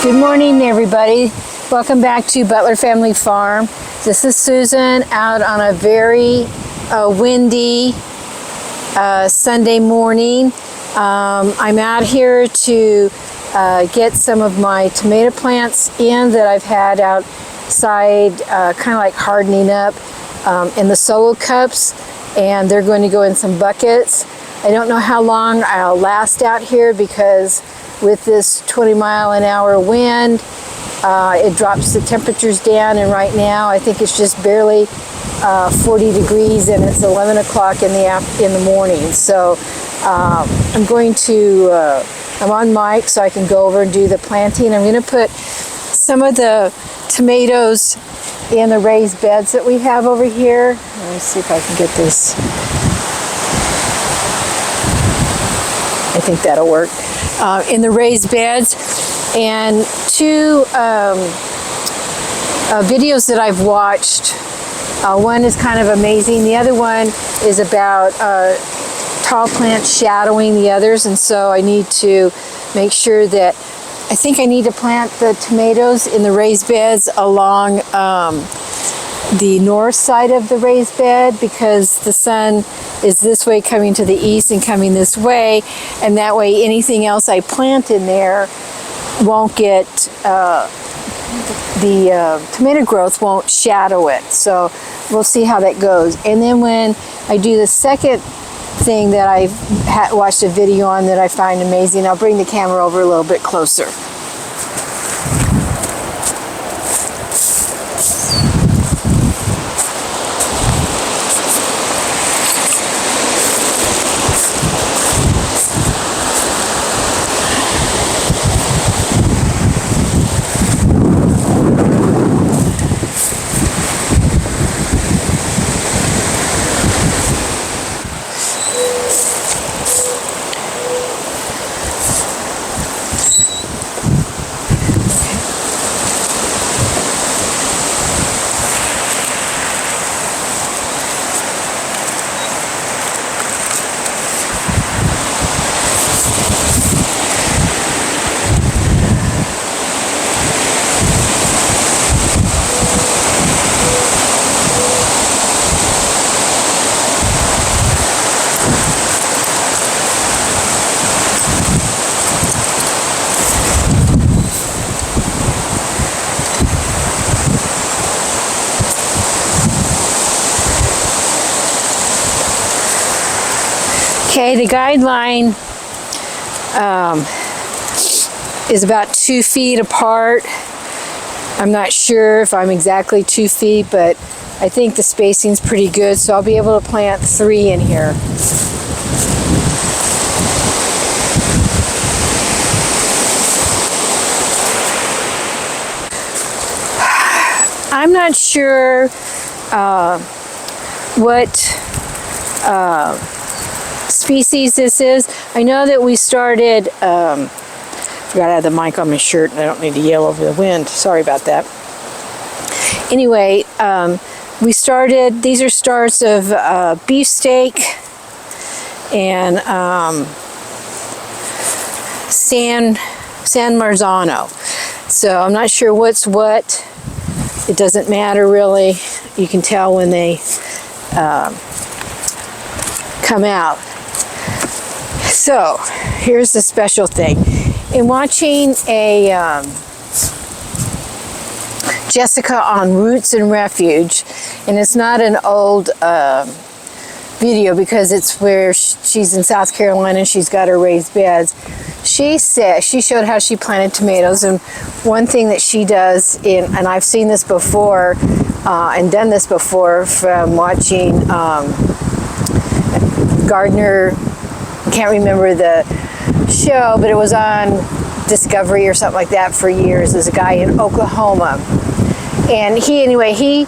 Good morning, everybody. Welcome back to Butler Family Farm. This is Susan out on a very windy Sunday morning. I'm out here to get some of my tomato plants in that I've had outside, kind of like hardening up in the solo cups, and they're going to go in some buckets. I don't know how long I'll last out here because with this 20-mile-an-hour wind, it drops the temperatures down, and right now I think it's just barely 40 degrees, and it's 11 o'clock in the morning. So I'm on mic so I can go over and do the planting. I'm going to put some of the tomatoes in the raised beds that we have over here. Let me see if I can get this. I think that'll work. In the raised beds, and two videos that I've watched. One is kind of amazing. The other one is about tall plants shadowing the others, and so I need to make sure that I think I need to plant the tomatoes in the raised beds along the north side of the raised bed, because the sun is this way coming to the east and coming this way, and that way anything else I plant in there won't get the tomato growth won't shadow it. So we'll see how that goes. And then when I do the second thing that I've watched a video on that I find amazing, I'll bring the camera over a little bit closer. Okay, the guideline is about 2 feet apart. I'm not sure if I'm exactly 2 feet, but I think the spacing's pretty good, so I'll be able to plant 3 in here. I'm not sure what species this is. I know that we started, forgot I had the mic on my shirt and I don't need to yell over the wind. Sorry about that. Anyway, we started, these are starts of beefsteak and San Marzano. So I'm not sure what's what. It doesn't matter really. You can tell when they come out. So here's the special thing. In watching a Jessica on Roots and Refuge, and it's not an old video because it's where she's in South Carolina and she's got her raised beds. She showed how she planted tomatoes, and one thing that she does, and I've seen this before and done this before from watching Gardener, I can't remember the show, but it was on Discovery or something like that for years. There's a guy in Oklahoma, and he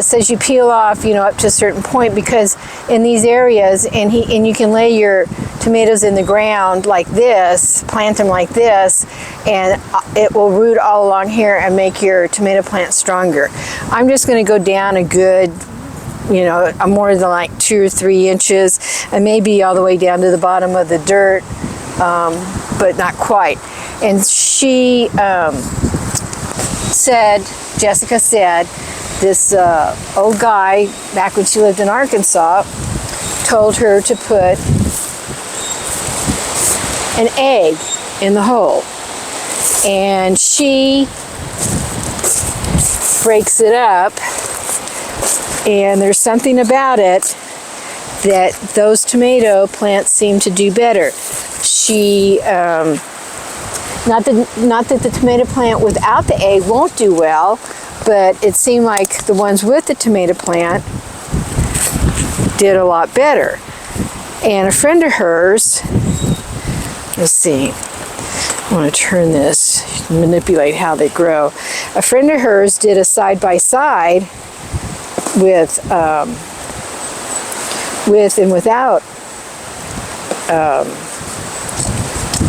says you peel off, up to a certain point, because in these areas, and you can lay your tomatoes in the ground like this, plant them like this, and it will root all along here and make your tomato plant stronger. I'm just going to go down a good, more than like 2 or 3 inches, and maybe all the way down to the bottom of the dirt, but not quite. And she Jessica said, this old guy, back when she lived in Arkansas, told her to put an egg in the hole. And she breaks it up, and there's something about it that those tomato plants seem to do better. She, not that the tomato plant without the egg won't do well, but it seemed like the ones with the tomato plant did a lot better. And a friend of hers, let's see, I want to turn this, manipulate how they grow. A friend of hers did a side-by-side with and without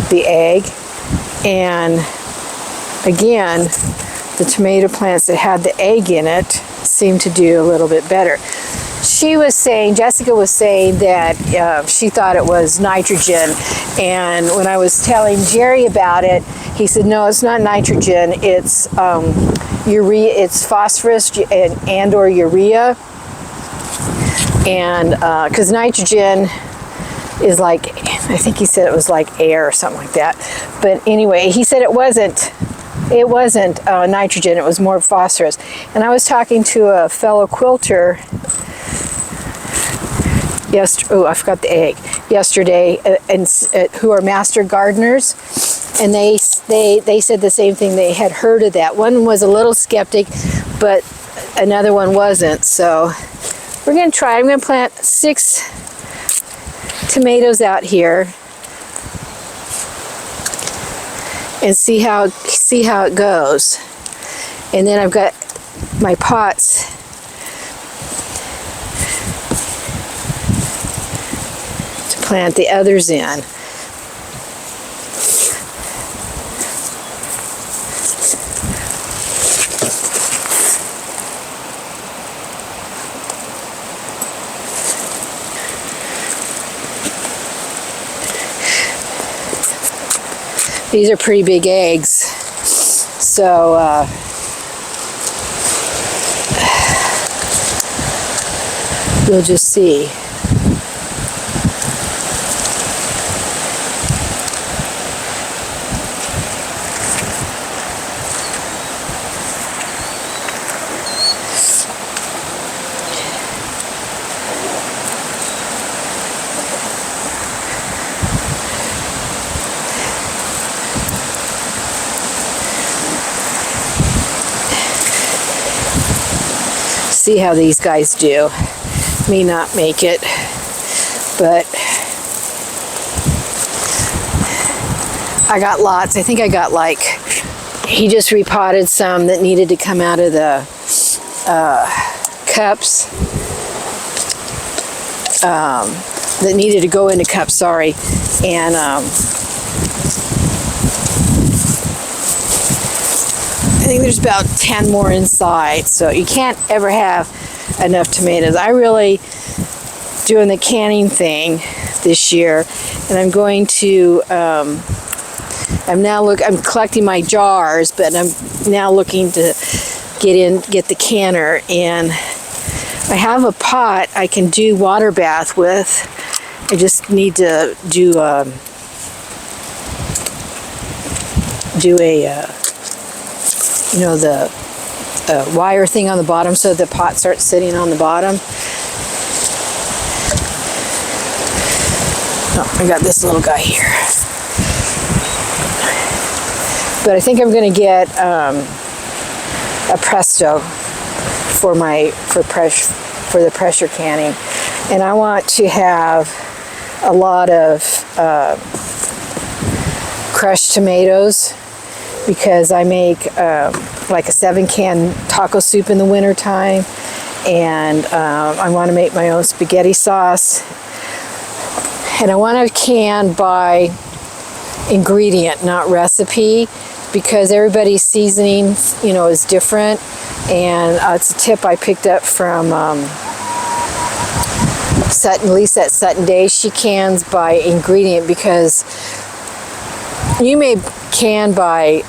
the egg, and again, the tomato plants that had the egg in it seemed to do a little bit better. Jessica was saying that she thought it was nitrogen, and when I was telling Jerry about it, he said, no, it's not nitrogen, it's urea, it's phosphorus and or urea, and because nitrogen is like, I think he said it was like air or something like that, but anyway, he said it wasn't nitrogen, it was more phosphorus. And I was talking to a fellow quilter I forgot the egg, yesterday, who are master gardeners, and they said the same thing. They had heard of that. One was a little skeptic, but another one wasn't. So we're going to try. I'm going to plant 6 tomatoes out here and see how it goes. And then I've got my pots to plant the others in. These are pretty big eggs, so we'll just see. See how these guys do. May not make it, but I got lots. I think I got like, he just repotted some that needed to come out of the cups, that needed to go into cups, sorry, and I think there's about 10 more inside, so you can't ever have enough tomatoes. I really doing the canning thing this year, and I'm going to I'm collecting my jars, but I'm now looking to get the canner, and I have a pot I can do water bath with. I just need to do a you know, the wire thing on the bottom so the pot starts sitting on the bottom. Oh, I got this little guy here. But I think I'm going to get a Presto for the pressure canning, and I want to have a lot of crushed tomatoes, because I make like a 7-can taco soup in the winter time, and I want to make my own spaghetti sauce, and I want to can by ingredient, not recipe, because everybody's seasoning, you know, is different, and it's a tip I picked up from Lisa at Sutton Day. She cans by ingredient, because you may can by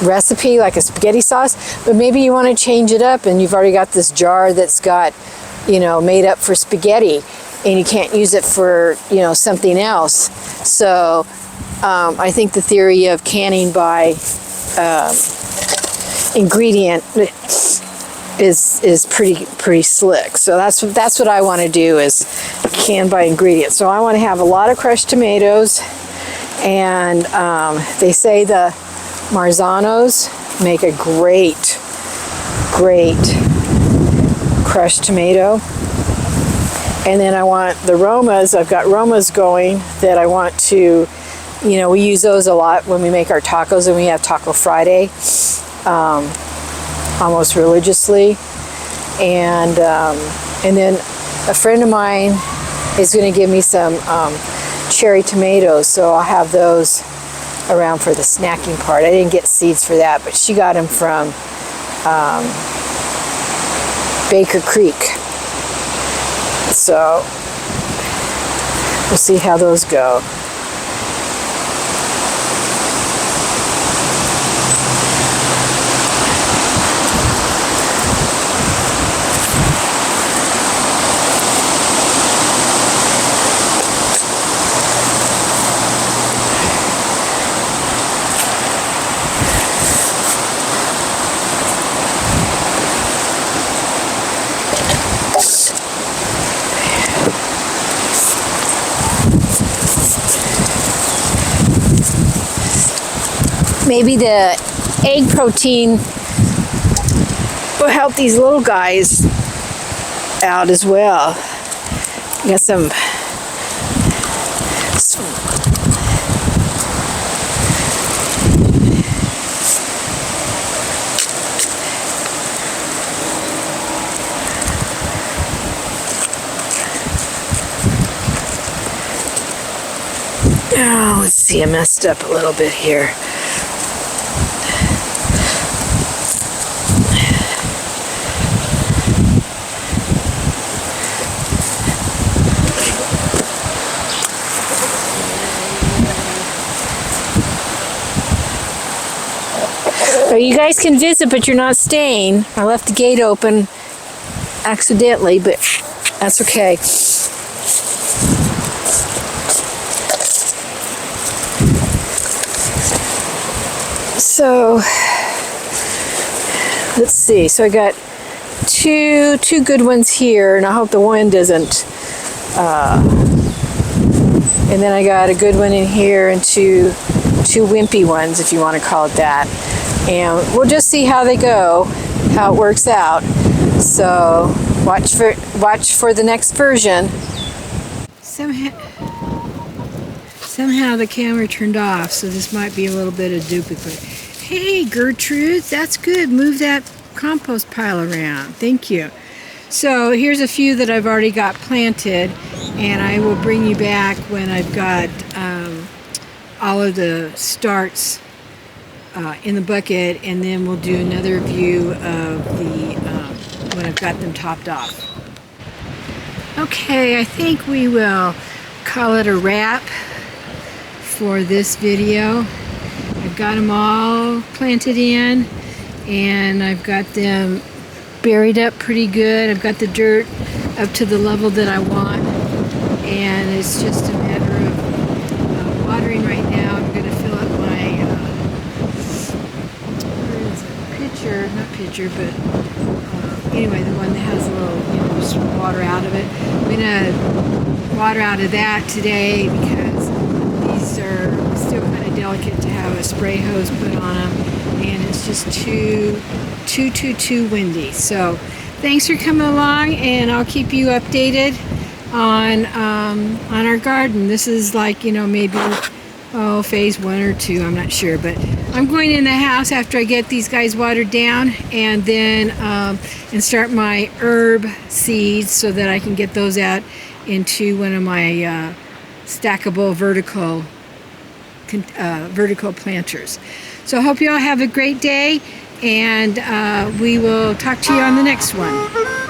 recipe, like a spaghetti sauce, but maybe you want to change it up and you've already got this jar that's got, you know, made up for spaghetti and you can't use it for, you know, something else. So I think the theory of canning by ingredient is pretty slick. So that's what I want to do, is can by ingredient. So I want to have a lot of crushed tomatoes, and they say the Marzanos make a great crushed tomato. And then I want the Romas. I've got Romas going that I want to, you know, we use those a lot when we make our tacos, and we have Taco Friday almost religiously. And then a friend of mine is going to give me some cherry tomatoes, so I'll have those around for the snacking part. I didn't get seeds for that, but she got them from Baker Creek. So we'll see how those go. Maybe the egg protein will help these little guys out as well. Got some oh, let's see, I messed up a little bit here. You guys can visit, but you're not staying. I left the gate open accidentally, but that's okay. So let's see. So I got two good ones here, and I hope the wind doesn't. And then I got a good one in here, and two wimpy ones, if you want to call it that. And we'll just see how they go, how it works out. So watch for the next version. Somehow the camera turned off, so this might be a little bit of duplicate. Hey Gertrude, that's good. Move that compost pile around. Thank you. So here's a few that I've already got planted, and I will bring you back when I've got all of the starts in the bucket, and then we'll do another view of the when I've got them topped off. Okay, I think we will call it a wrap for this video. I've got them all planted in, and I've got them buried up pretty good. I've got the dirt up to the level that I want, and it's just a matter of watering right now. I'm going to fill up my not pitcher, but anyway, the one that has a little, you know, just water out of it. I'm going to water out of that today because these are still kind of delicate to have a spray hose put on them, and it's just too windy. So thanks for coming along, and I'll keep you updated on our garden. This is like, you know, maybe phase 1 or 2, I'm not sure, but I'm going in the house after I get these guys watered down, and then and start my herb seeds so that I can get those out into one of my stackable vertical planters. So I hope you all have a great day, and we will talk to you on the next one.